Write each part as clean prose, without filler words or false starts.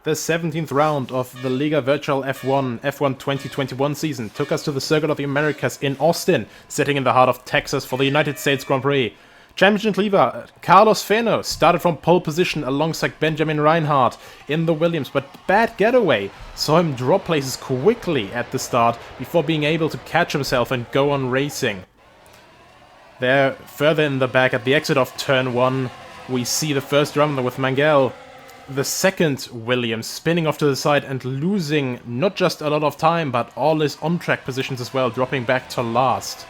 The 17th round of the Liga Virtual F1 2021 season took us to the Circuit of the Americas in Austin, sitting in the heart of Texas for the United States Grand Prix. Championship leader Carlos Feno started from pole position alongside Benjamin Reinhardt in the Williams, but bad getaway saw him drop places quickly at the start before being able to catch himself and go on racing. There, further in the back at the exit of turn 1, we see the first runner with Mangel. The second Williams spinning off to the side and losing not just a lot of time, but all his on-track positions as well, dropping back to last.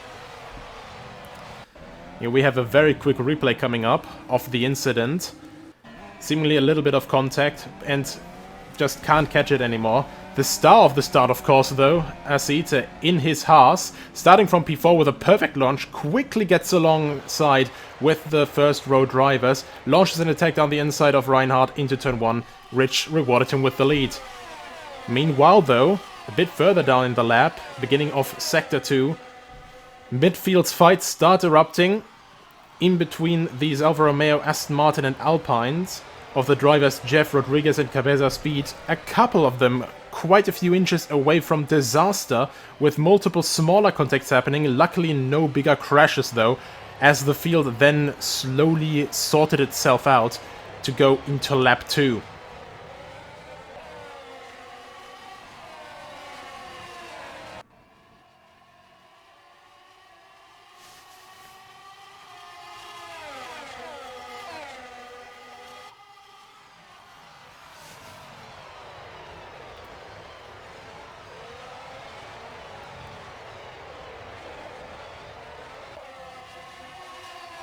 Here we have a very quick replay coming up of the incident. Seemingly a little bit of contact and just can't catch it anymore. The star of the start, of course, though, Aceite in his Haas, starting from P4 with a perfect launch, quickly gets alongside with the first row drivers, launches an attack down the inside of Reinhardt into turn 1, which rewarded him with the lead. Meanwhile, though, a bit further down in the lap, beginning of Sector 2, midfield's fights start erupting in between these Alfa Romeo, Aston Martin and Alpines of the drivers Jeff, Rodriguez and Cabeza Speed, a couple of them quite a few inches away from disaster, with multiple smaller contacts happening. Luckily no bigger crashes though, as the field then slowly sorted itself out to go into lap 2.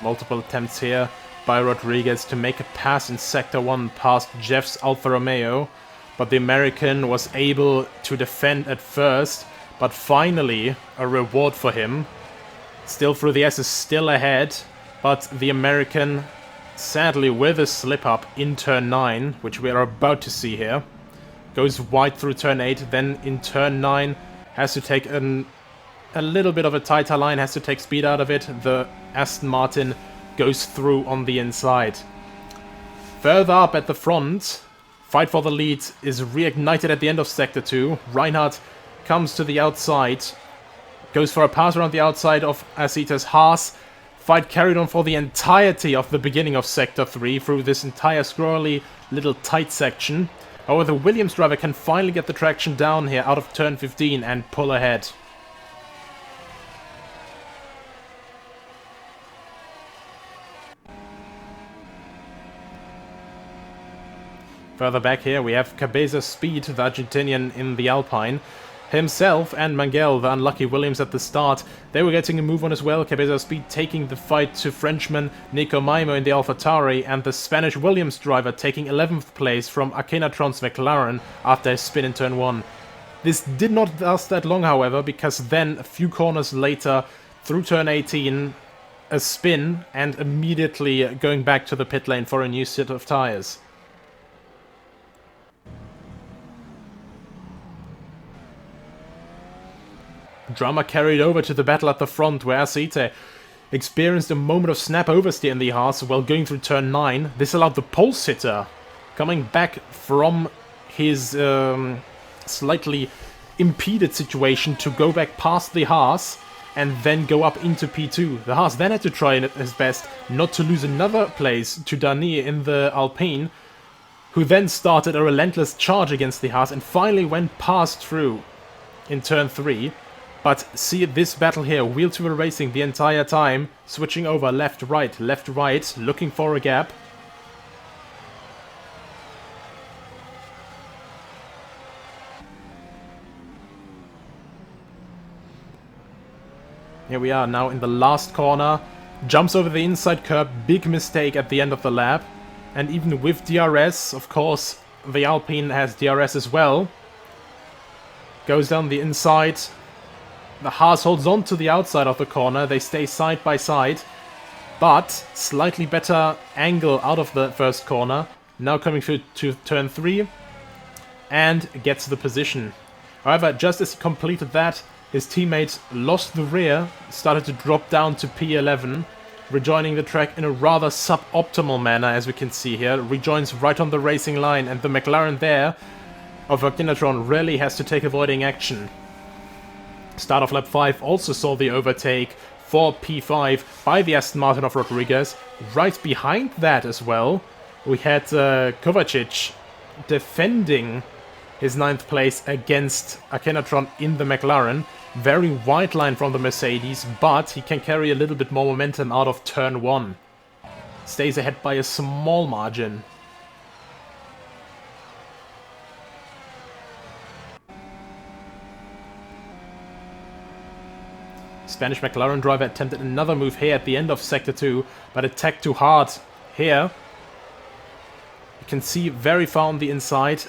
Multiple attempts here by Rodriguez to make a pass in Sector 1 past Jeff's Alfa Romeo, but the American was able to defend at first, but finally a reward for him. Still through the S is still ahead, but the American, sadly with a slip-up in turn 9, which we are about to see here, goes wide through turn 8, then in turn 9 has to take a little bit of a tighter line, has to take speed out of it. The Aston Martin goes through on the inside. Further up at the front, fight for the lead is reignited at the end of Sector 2. Reinhardt comes to the outside, goes for a pass around the outside of Aceita's Haas. Fight carried on for the entirety of the beginning of Sector 3 through this entire squirrely little tight section. However, the Williams driver can finally get the traction down here out of turn 15 and pull ahead. Further back here we have Cabeza Speed, the Argentinian in the Alpine. Himself and Mangel, the unlucky Williams at the start, they were getting a move on as well. Cabeza Speed taking the fight to Frenchman Nico Maimo in the AlphaTauri, and the Spanish Williams driver taking 11th place from Akenatron's McLaren after his spin in turn 1. This did not last that long, however, because then a few corners later, through turn 18, a spin and immediately going back to the pit lane for a new set of tires. Drama carried over to the battle at the front, where Aceite experienced a moment of snap oversteer in the Haas while going through turn 9. This allowed the pole sitter, coming back from his slightly impeded situation, to go back past the Haas and then go up into P2. The Haas then had to try his best not to lose another place to Dani in the Alpine, who then started a relentless charge against the Haas and finally went past through in turn 3. But see this battle here, wheel-to-wheel racing the entire time, switching over left, right, looking for a gap. Here we are now in the last corner, jumps over the inside curb, big mistake at the end of the lap. And even with DRS, of course, the Alpine has DRS as well. Goes down the inside. The Haas holds on to the outside of the corner, they stay side by side, but slightly better angle out of the first corner, now coming through to turn 3, and gets the position. However, just as he completed that, his teammate lost the rear, started to drop down to P11, rejoining the track in a rather suboptimal manner, as we can see here. Rejoins right on the racing line, and the McLaren there of Akinatron really has to take avoiding action. Start of lap 5 also saw the overtake for P5 by the Aston Martin of Rodriguez. Right behind that as well, we had Kovacic defending his 9th place against Akinatron in the McLaren. Very wide line from the Mercedes, but he can carry a little bit more momentum out of turn 1. Stays ahead by a small margin. Spanish McLaren driver attempted another move here at the end of Sector 2, but attacked too hard here. You can see very far on the inside,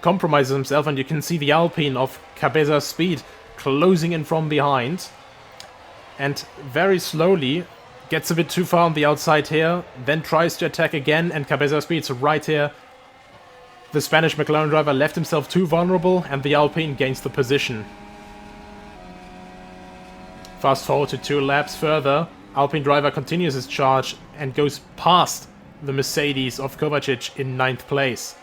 compromises himself, and you can see the Alpine of Cabeza Speed closing in from behind. And very slowly gets a bit too far on the outside here, then tries to attack again, and Cabeza Speed's right here. The Spanish McLaren driver left himself too vulnerable, and the Alpine gains the position. Fast forward to 2 laps further, Alpine driver continues his charge and goes past the Mercedes of Kovacic in 9th place.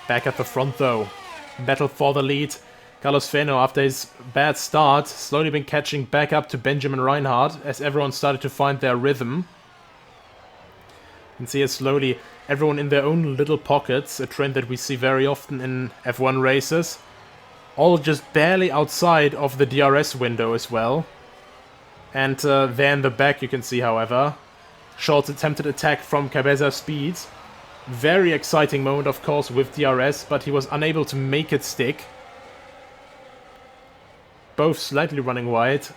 Back at the front though, battle for the lead. Carlos Feno, after his bad start, slowly been catching back up to Benjamin Reinhardt as everyone started to find their rhythm. You can see it slowly, everyone in their own little pockets, a trend that we see very often in F1 races. All just barely outside of the DRS window as well. And there in the back you can see, however, short attempted attack from Cabeza Speed. Very exciting moment, of course, with DRS, but he was unable to make it stick. Both slightly running wide.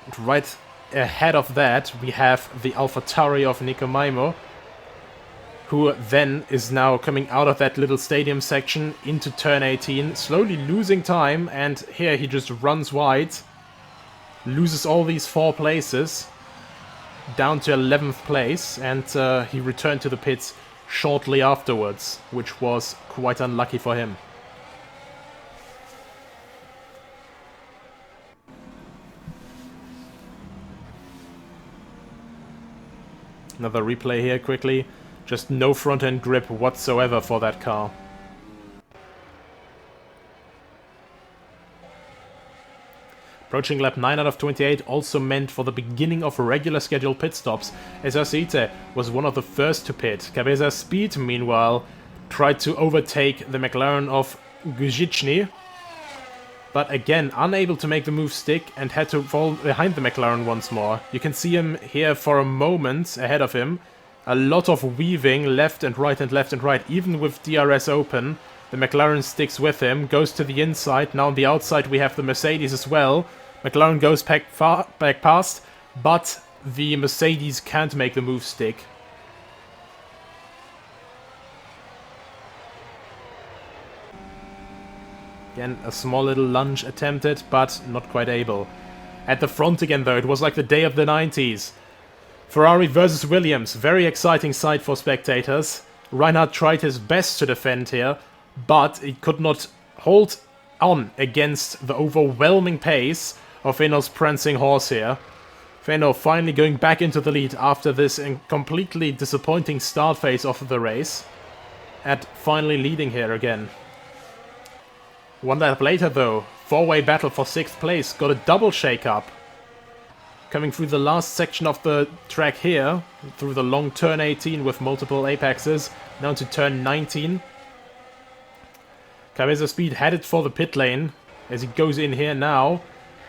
And right ahead of that, we have the AlphaTauri of Nico Maimo, who then is now coming out of that little stadium section into turn 18, slowly losing time, and here he just runs wide, loses all these 4 places, down to 11th place, and he returned to the pits shortly afterwards, which was quite unlucky for him. Another replay here quickly. Just no front-end grip whatsoever for that car. Approaching lap 9 out of 28 also meant for the beginning of regular scheduled pit stops, as Aceite was one of the first to pit. Cabeza Speed, meanwhile, tried to overtake the McLaren of Guzicny, but again unable to make the move stick and had to fall behind the McLaren once more. You can see him here for a moment ahead of him. A lot of weaving left and right and left and right, even with DRS open. The McLaren sticks with him, goes to the inside. Now on the outside we have the Mercedes as well. McLaren goes back past, but the Mercedes can't make the move stick. Again, a small little lunge attempted, but not quite able. At the front again though, it was like the day of the 90s. Ferrari versus Williams, very exciting sight for spectators. Reinhardt tried his best to defend here, but he could not hold on against the overwhelming pace of Feno's prancing horse here. Feno finally going back into the lead after this completely disappointing start phase of the race, and finally leading here again. One lap later though, 4-way battle for 6th place, got a double shake-up. Coming through the last section of the track here, through the long turn 18 with multiple apexes, down to turn 19. Cabeza Speed headed for the pit lane as he goes in here now,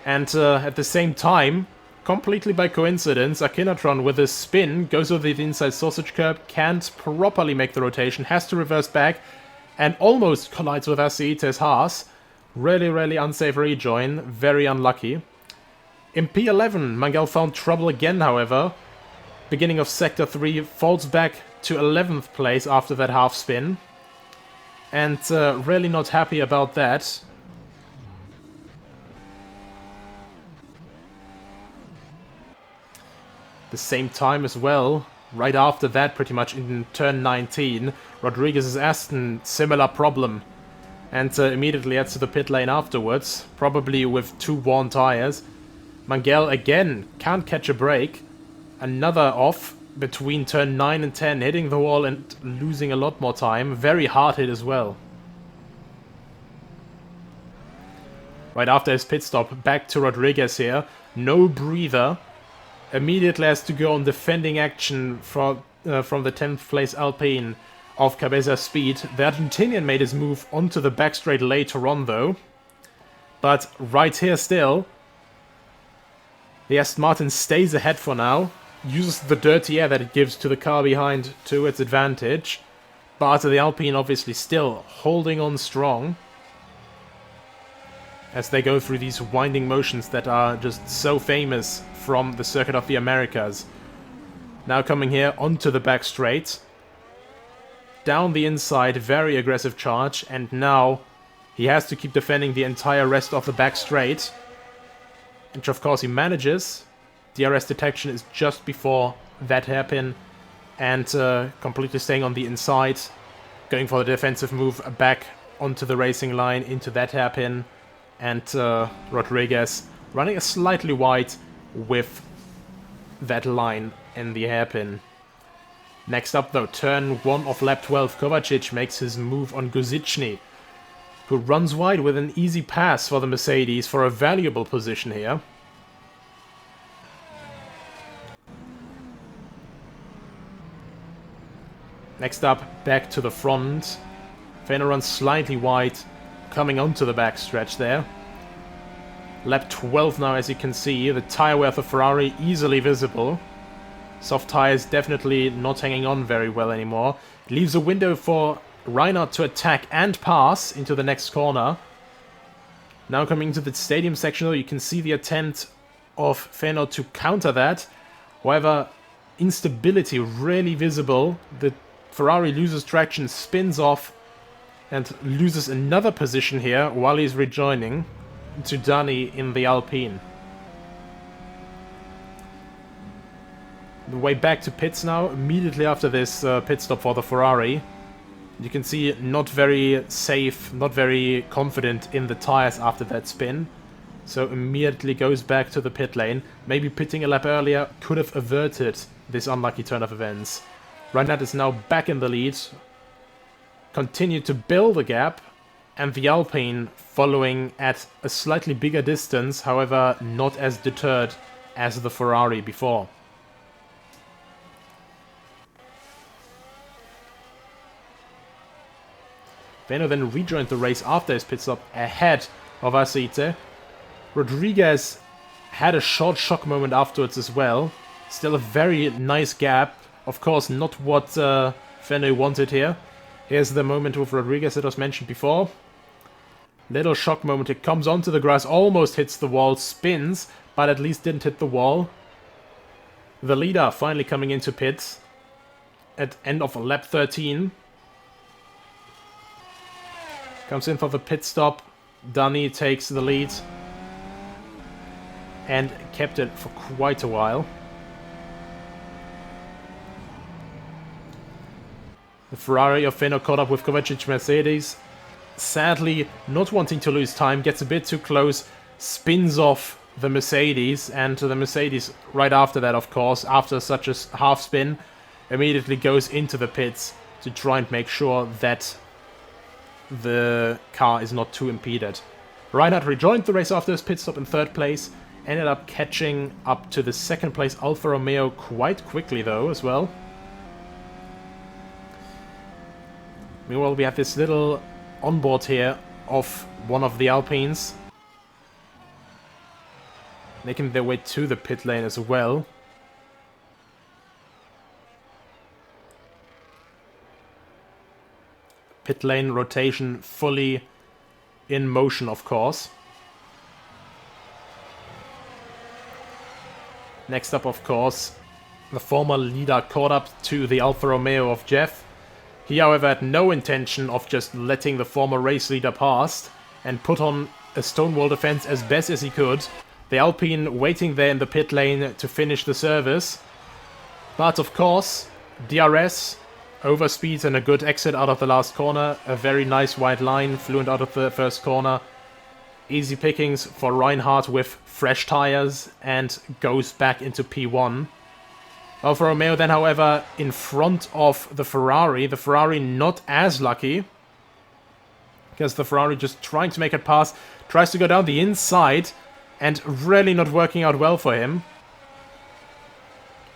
and at the same time, completely by coincidence, Akinatron with a spin goes over the inside sausage curb, can't properly make the rotation, has to reverse back, and almost collides with Aceite's Haas. Really unsafe rejoin, very unlucky. In P11, Mangel found trouble again, however. Beginning of Sector 3, falls back to 11th place after that half spin. And really not happy about that. The same time as well, right after that, pretty much in turn 19, Rodriguez's Aston, similar problem. And immediately heads to the pit lane afterwards, probably with 2 worn tires. Mangel again can't catch a break. Another off between turn 9 and 10, hitting the wall and losing a lot more time. Very hard hit as well. Right after his pit stop, back to Rodriguez here. No breather. Immediately has to go on defending action from the 10th place Alpine of Cabeza Speed. The Argentinian made his move onto the back straight later on though. But right here still, the Aston Martin stays ahead for now. Uses the dirty air that it gives to the car behind to its advantage. But the Alpine obviously still holding on strong as they go through these winding motions that are just so famous from the Circuit of the Americas. Now coming here onto the back straight. Down the inside, very aggressive charge, and now he has to keep defending the entire rest of the back straight. Which of course he manages. DRS detection is just before that hairpin, and completely staying on the inside. Going for the defensive move back onto the racing line into that hairpin. And Rodriguez running a slightly wide with that line in the hairpin. Next up though, turn 1 of lap 12, Kovacic makes his move on Guziczny, who runs wide with an easy pass for the Mercedes for a valuable position here. Next up, back to the front. Fenner runs slightly wide, coming onto the back stretch there. Lap 12 now, as you can see, the tire wear of the Ferrari easily visible. Soft tires definitely not hanging on very well anymore. It leaves a window for Reinhardt to attack and pass into the next corner. Now coming to the stadium section, though, you can see the attempt of Fenner to counter that. However, instability really visible. The Ferrari loses traction, spins off, and loses another position here while he's rejoining to Dani in the Alpine. The way back to pits now, immediately after this pit stop for the Ferrari. You can see not very safe, not very confident in the tires after that spin. So immediately goes back to the pit lane. Maybe pitting a lap earlier could have averted this unlucky turn of events. Reinhardt is now back in the lead. Continue to build a gap, and the Alpine following at a slightly bigger distance, however not as deterred as the Ferrari before. Venno then rejoined the race after his pit stop ahead of Aceite. Rodriguez had a short shock moment afterwards as well. Still a very nice gap. Of course, not what Venno wanted here. Here's the moment with Rodriguez that was mentioned before. Little shock moment. It comes onto the grass, almost hits the wall, spins, but at least didn't hit the wall. The leader finally coming into pits at end of lap 13. Comes in for the pit stop. Dani takes the lead. And kept it for quite a while. The Ferrari of Venno caught up with Kovacic Mercedes. Sadly, not wanting to lose time, gets a bit too close, spins off the Mercedes, and the Mercedes right after that, of course, after such a half spin, immediately goes into the pits to try and make sure that the car is not too impeded. Reinhardt rejoined the race after his pit stop in third place, ended up catching up to the second place Alfa Romeo quite quickly though as well. Meanwhile, we have this little onboard here of one of the Alpines, making their way to the pit lane as well. Pit lane rotation fully in motion, of course. Next up, of course, the former leader caught up to the Alfa Romeo of Jeff. He, however, had no intention of just letting the former race leader pass and put on a stonewall defense as best as he could. The Alpine waiting there in the pit lane to finish the service. But of course, DRS, overspeed and a good exit out of the last corner. A very nice wide line, fluent out of the first corner. Easy pickings for Reinhardt with fresh tires and goes back into P1. Alfa Romeo then, however, in front of the Ferrari. The Ferrari not as lucky, because the Ferrari just trying to make it pass, tries to go down the inside, and really not working out well for him.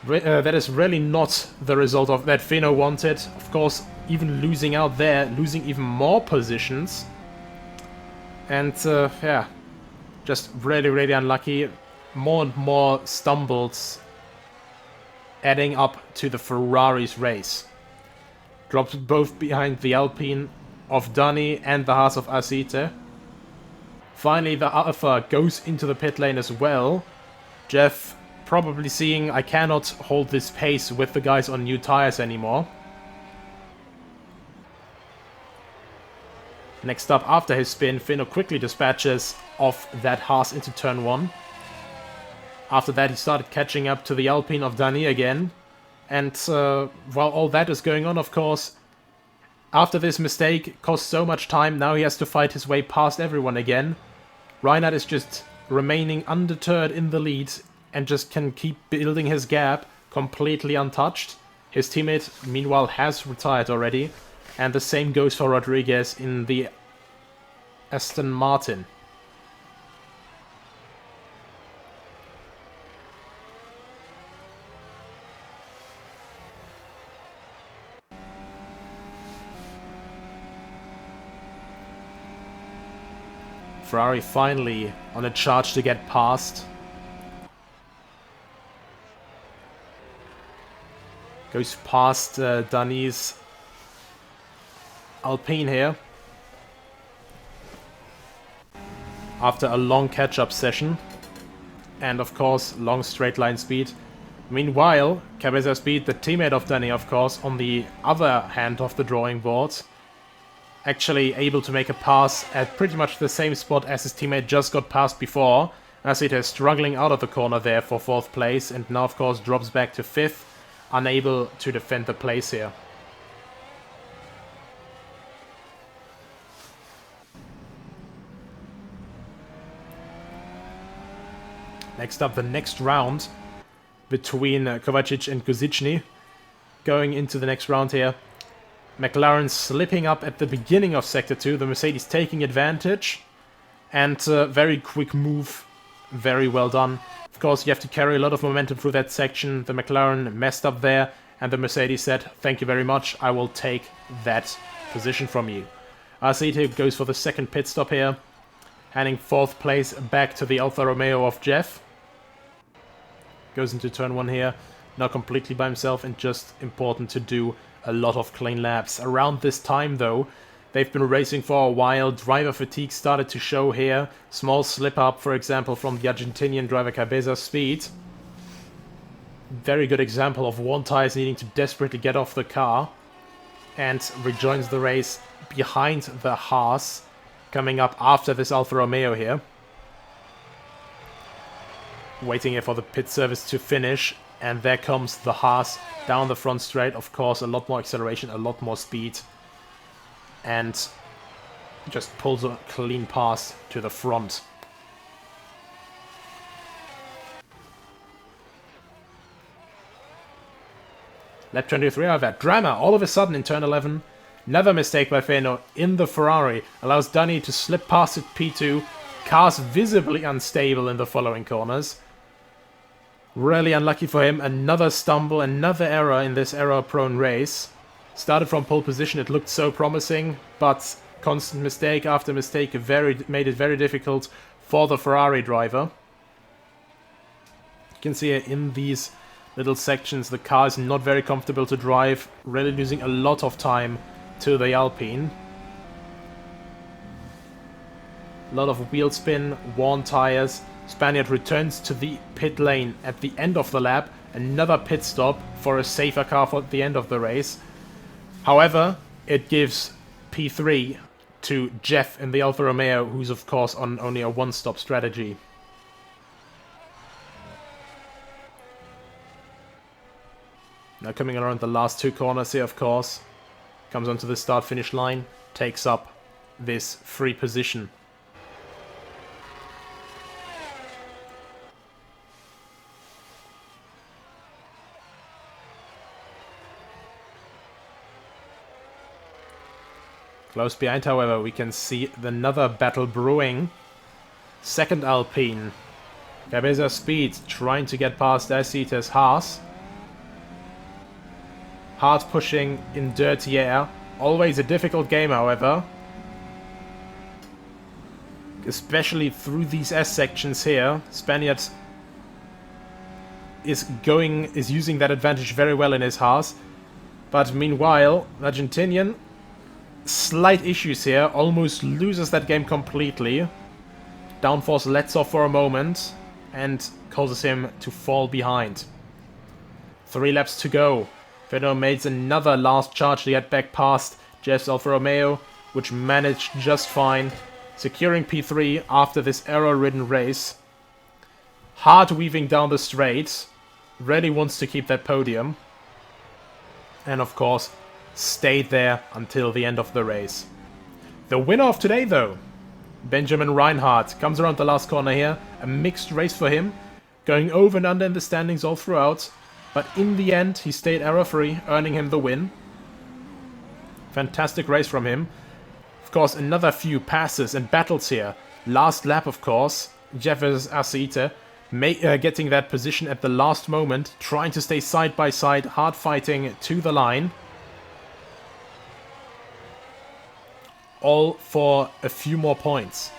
That is really not the result of that Fino wanted. Of course, even losing out there, losing even more positions. And yeah, just really, really unlucky. More and more stumbles adding up to the Ferrari's race. Drops both behind the Alpine of Dani and the Haas of Asite. Finally, the Alpha goes into the pit lane as well. Jeff probably seeing I cannot hold this pace with the guys on new tires anymore. Next up, after his spin, Fino quickly dispatches off that Haas into turn 1. After that, he started catching up to the Alpine of Dani again. And while all that is going on, of course, after this mistake cost so much time, now he has to fight his way past everyone again. Reinhardt is just remaining undeterred in the lead and just can keep building his gap completely untouched. His teammate, meanwhile, has retired already. And the same goes for Rodriguez in the Aston Martin. Ferrari finally on a charge to get past. Goes past Dani's Alpine here. After a long catch-up session. And of course, long straight line speed. Meanwhile, Cabeza Speed, the teammate of Dani, of course, on the other hand of the drawing board, actually able to make a pass at pretty much the same spot as his teammate just got past before. Asita is struggling out of the corner there for 4th place, and now of course drops back to 5th, unable to defend the place here. Next up, the next round between Kovacic and Kozichny. Going into the next round here. McLaren slipping up at the beginning of Sector 2. The Mercedes taking advantage. And very quick move. Very well done. Of course, you have to carry a lot of momentum through that section. The McLaren messed up there. And the Mercedes said, thank you very much. I will take that position from you. Arcete goes for the second pit stop here. Handing 4th place back to the Alfa Romeo of Jeff. Goes into turn 1 here. Now completely by himself, and just important to do a lot of clean laps. Around this time though, they've been racing for a while. Driver fatigue started to show here. Small slip up, for example, from the Argentinian driver Cabeza Speed. Very good example of one tires needing to desperately get off the car. And rejoins the race behind the Haas, coming up after this Alfa Romeo here. Waiting here for the pit service to finish, and there comes the Haas down the front straight. Of course, a lot more acceleration, a lot more speed, and just pulls a clean pass to the front. Lap 23, however, drama all of a sudden in turn 11. Another mistake by Feno in the Ferrari allows Dani to slip past at P2. Cars visibly unstable in the following corners. Really unlucky for him. Another stumble, another error in this error-prone race. Started from pole position, it looked so promising, but constant mistake after mistake made it very difficult for the Ferrari driver. You can see here in these little sections the car is not very comfortable to drive, really losing a lot of time to the Alpine. A lot of wheel spin, worn tires. Spaniard returns to the pit lane at the end of the lap. Another pit stop for a safer car for the end of the race. However, it gives P3 to Jeff in the Alfa Romeo, who's of course on only a one-stop strategy. Now coming around the last two corners here, of course. Comes onto the start-finish line. Takes up this free position. Close behind, however, we can see another battle brewing. Second Alpine. Cabeza Speed trying to get past Aceta's Haas. Hard pushing in dirty air. Always a difficult game, however. Especially through these S sections here. Spaniard is using that advantage very well in his Haas. But meanwhile, the Argentinian, slight issues here, almost loses that game completely. Downforce lets off for a moment and causes him to fall behind. 3 laps to go. Fernando makes another last charge to get back past Jeff's Alfa Romeo, which managed just fine, securing P3 after this error-ridden race. Hard weaving down the straight, really wants to keep that podium. And of course, stayed there until the end of the race. The winner of today, though, Benjamin Reinhardt, comes around the last corner here. A mixed race for him, going over and under in the standings all throughout. But in the end, he stayed error-free, earning him the win. Fantastic race from him. Of course, another few passes and battles here. Last lap, of course, Jeff versus Aceta, getting that position at the last moment, trying to stay side by side, hard fighting to the line. All for a few more points.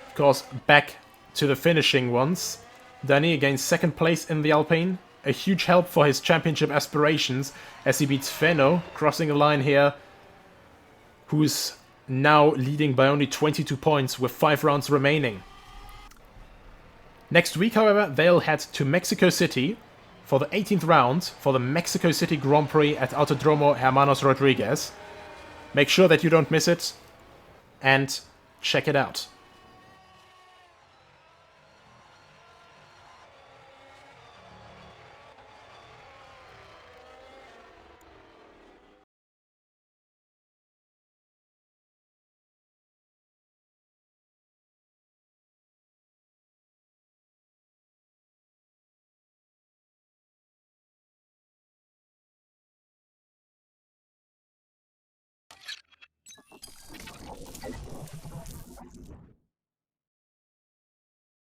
Of course, back to the finishing ones. Danny gains second place in the Alpine. A huge help for his championship aspirations as he beats Feno, crossing the line here, who's now leading by only 22 points with 5 rounds remaining. Next week, however, they'll head to Mexico City for the 18th round for the Mexico City Grand Prix at Autodromo Hermanos Rodriguez. Make sure that you don't miss it and check it out.